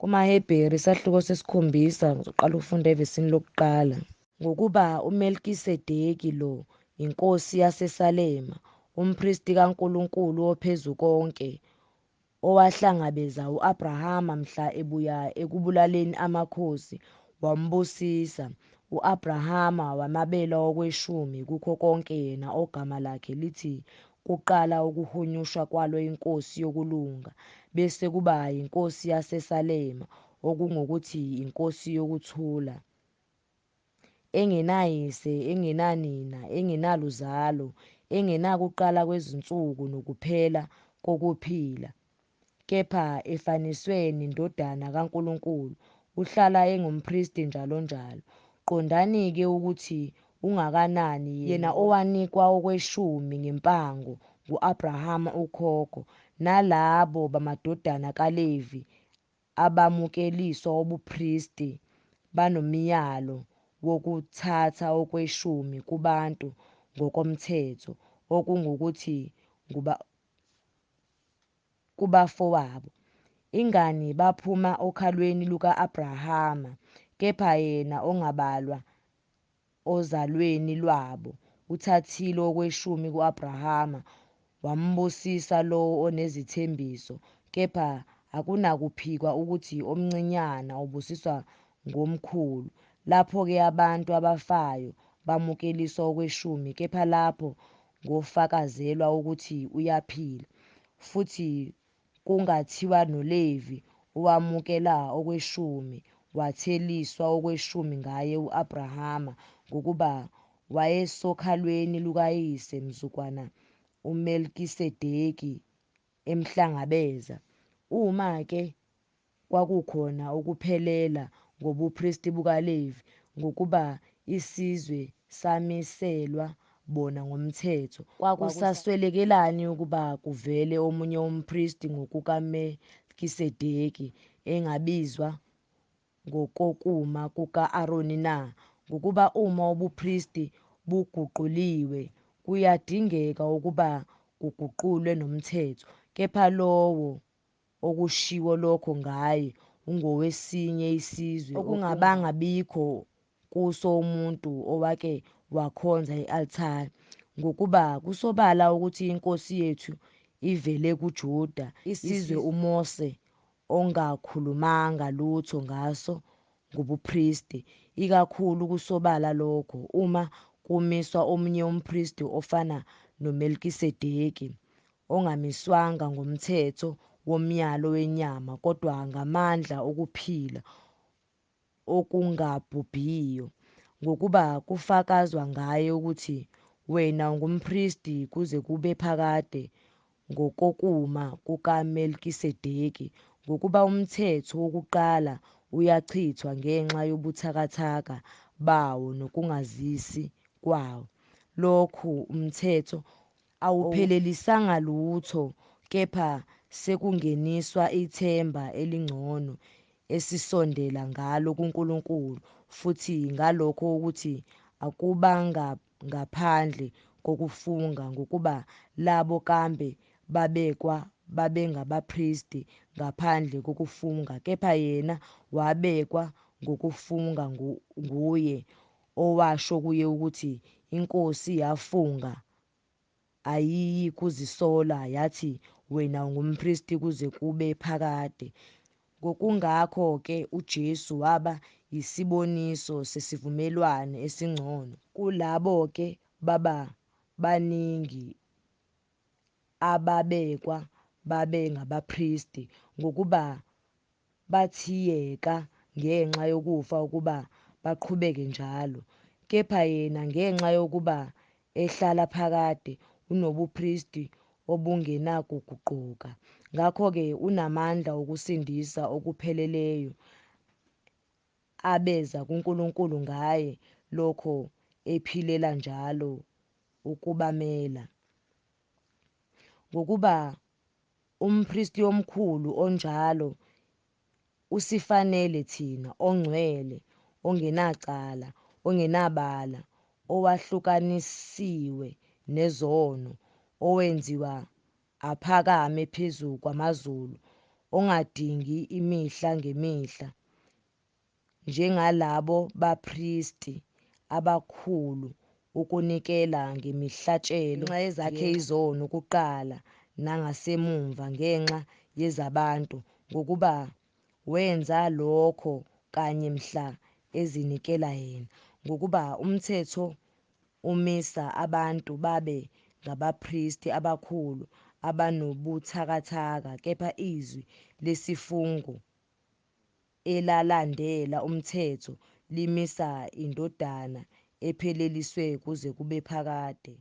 KumaHebheru isahluko sesikhombisa uqala ufunda evesini lokuqala. Ngokuba uMelkisedeki lo inkosi yaseSalema, umpristi kaNkulunkulu ophezukonke, owahlangabeza u-Abrahama mhla ebuya ekubulaleni amakhosi, wambusisa. U-Abrahama wamabela okweshumi kukho konke yena ogama lakhe lithi kuqala ukuhunyushwa kwalo inkosi yokulunga, bese kuba yinkosi yaseSalema, okungukuthi inkosi yokuthula, engenayise, engenanina, engenaluzalo, engenakuqala kwezinsuku nokuphela kokuphila, kepha efaniswe nendodana kaNkulunkulu, uhlala engumpristi njalonjalo. Qondani-ke ukuthi ungakanani yena owanikwa okweshumi ngempango ngu-Abrahama ukhokho, nalabo bamadodana kaLevi abamukeliswa ubupristi banomyalo wokuthatha okweshumi kubantu ngokomthetho, okungukuthi kubafowabo. Ingani baphuma okhalweni luka-Abrahama, kepha yena ongabalwa ozalweni lwabo uthathile okweshumi ku-Abrahama, wambusisa lowo onezithembiso. Kepha akunakuphikwa ukuthi omncinyana ubusiswa ngomkhulu. Lapho-ke abantu abafayo bamukeliswa okweshumi, kepha lapho ngofakazelwa ukuthi uyaphila. Futhi kungathiwa noLevi owamukela okweshumi watheliswa okweshumi ngaye u-Abrahama, ngokuba wayesokhalweni lukayise mzukwana uMelkisedeki emhlangabeza. Uma-ke kwakukhona ukuphelela ngobupristi bukaLevi, ngokuba isizwe samiselwa bona ngomthetho, kwakusaswelekelani ukuba kuvele omunye umpristi ngokukaMelkisedeki engabizwa ngokokuma kuka-Aroni na? Ngokuba uma ubupristi buguquliwe, kuyadingeka ukuba kuguqulwe nomthetho, kepha lowo okushiwo lokho ngaye ungowesinye isizwe, okungabangabikho kuso umuntu owake wakhonza i-althari. Ngokuba kusobala ukuthi inkosi yethu ivele kuJuda, isizwe uMose ongakhulumanga lutho ngaso ngobupristi, ikakhulu kusobala lokho uma kumiswa omunye umpristi ofana noMelkisedeki, ongamiswanga ngomthetho womyalo wenyama, kodwa ngamandla okuphila okungabhubhiyo, ngokuba kufakazwa ngaye ukuthi wena ungumpristi kuze kube phakade ngokokuma kukaMelkisedeki, ngokuba umthetho wokuqala uyachithwa ngenxa yobuthakathaka bawo nokungazisi kwawo. Lokhu umthetho awuphelelisanga lutho, kepha sekungeniswa ithemba elingcono esisondela ngalo kuNkulunkulu, futhi ngalokho ukuthi akubanga ngaphandle kokufunga, ngokuba labo kambe babekwa babengabapristi ngaphandle kokufunga, kepha yena wabekwa ngokufunga nguye owasho kuye ukuthi inkosi yafunga ayiyi kuzisola, yathi wena ungumpristi kuze kube phakade. Ngokungakho-ke uJesu waba yisiboniso sesivumelwano esingcono kulabo-ke baba baningi ababekwa babe ngabapristi, ngokuba bathiyeka ngenxa yokufa ukuba baqhubeke njalo. Kepha yena ngenxa yokuba ehlala phakade unobupristi obungenakuguquka, ngakho-ke unamandla okusindisa okupheleleyo abeza kuNkulunkulu ngaye, lokho ephilela njalo ukubamela. Ngokuba umpristi omkhulu onjalo usifanele thina, ongcwele, ongenacala, ongenabala, owahlukanisiwe nezono, owenziwa aphakame phezu kwamazulu, ongadingi imihla ngemihla, njengalabo baphristi abakhulu ukunikela ngemihlatshelo ngenxa yezakhe izono kuqala nangasemuva ngenxa yezabantu, ngokuba wenza lokho kanye mhla ezinikela yena, ngokuba umthetho umisa abantu babe ngabaphristi abakhulu abanobuthakathaka, kepha izwi lesifungo elalandela umthetho limisa iNdodana epheleliswe kuze kube phakade.